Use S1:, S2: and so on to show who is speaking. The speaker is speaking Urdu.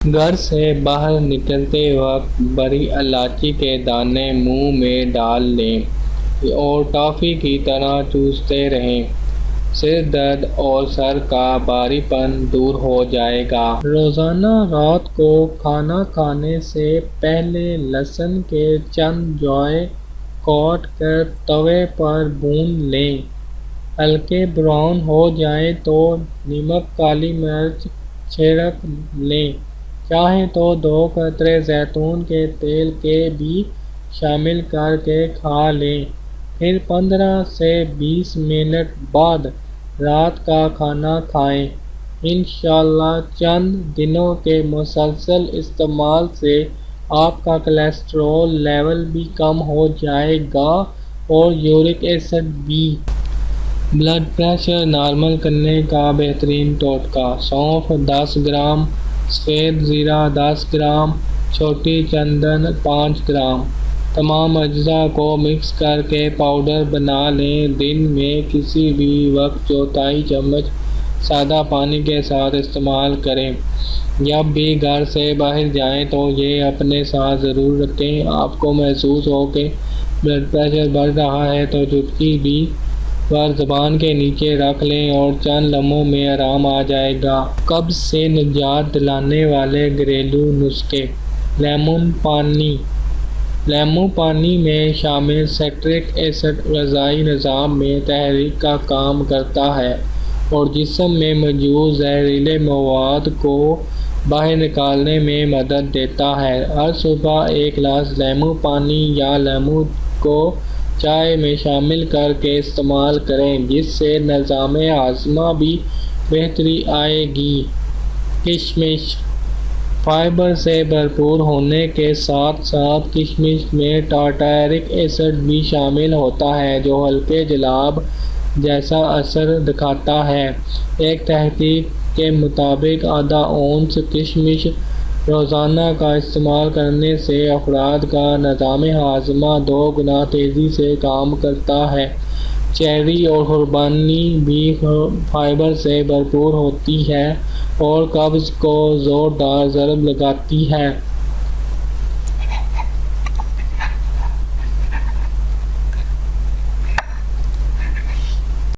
S1: گھر سے باہر نکلتے وقت بڑی الائچی کے دانے منہ میں ڈال لیں اور ٹافی کی طرح چوستے رہیں۔ سر درد اور سر کا بھاری پن دور ہو جائے گا۔ روزانہ رات کو کھانا کھانے سے پہلے لہسن کے چند جوائیں کاٹ کر توے پر بھون لیں۔ ہلکے براؤن ہو جائیں تو نمک کالی مرچ چھڑک لیں۔ چاہیں تو 2 قطرے زیتون کے تیل کے بھی شامل کر کے کھا لیں۔ پھر 15 سے 20 منٹ بعد رات کا کھانا کھائیں۔ انشاءاللہ چند دنوں کے مسلسل استعمال سے آپ کا کولیسٹرول لیول بھی کم ہو جائے گا اور یورک ایسڈ بھی۔ بلڈ پریشر نارمل کرنے کا بہترین ٹوٹکا: سونف 10 گرام، سفید زیرہ 10 گرام، چھوٹی چندن 5 گرام۔ تمام اجزاء کو مکس کر کے پاؤڈر بنا لیں۔ دن میں کسی بھی وقت چوتھائی چمچ سادہ پانی کے ساتھ استعمال کریں۔ جب بھی گھر سے باہر جائیں تو یہ اپنے ساتھ ضرور رکھیں۔ آپ کو محسوس ہو کہ بلڈ پریشر بڑھ رہا ہے تو چٹکی بھر زبان کے نیچے رکھ لیں اور چند لمحوں میں آرام آ جائے گا۔ قبض سے نجات دلانے والے گھریلو نسخے: لیمن پانی: لیمو پانی میں شامل سٹرک ایسڈ غذائی نظام میں تحریک کا کام کرتا ہے اور جسم میں موجود زہریلے مواد کو باہر نکالنے میں مدد دیتا ہے۔ ہر صبح 1 گلاس لیمو پانی یا لیمو کو چائے میں شامل کر کے استعمال کریں، جس سے نظام ہاضمہ میں بہتری آئے گی۔ کشمش: فائبر سے بھرپور ہونے کے ساتھ ساتھ کشمش میں ٹارٹرک ایسڈ بھی شامل ہوتا ہے جو ہلکے جلاب جیسا اثر دکھاتا ہے۔ ایک تحقیق کے مطابق آدھا اونس کشمش روزانہ کا استعمال کرنے سے افراد کا نظام ہاضمہ 2 گنا تیزی سے کام کرتا ہے۔ چیری اور خوردنی بھی فائبر سے بھرپور ہوتی ہیں اور قبض کو زوردار ضرب لگاتی ہیں۔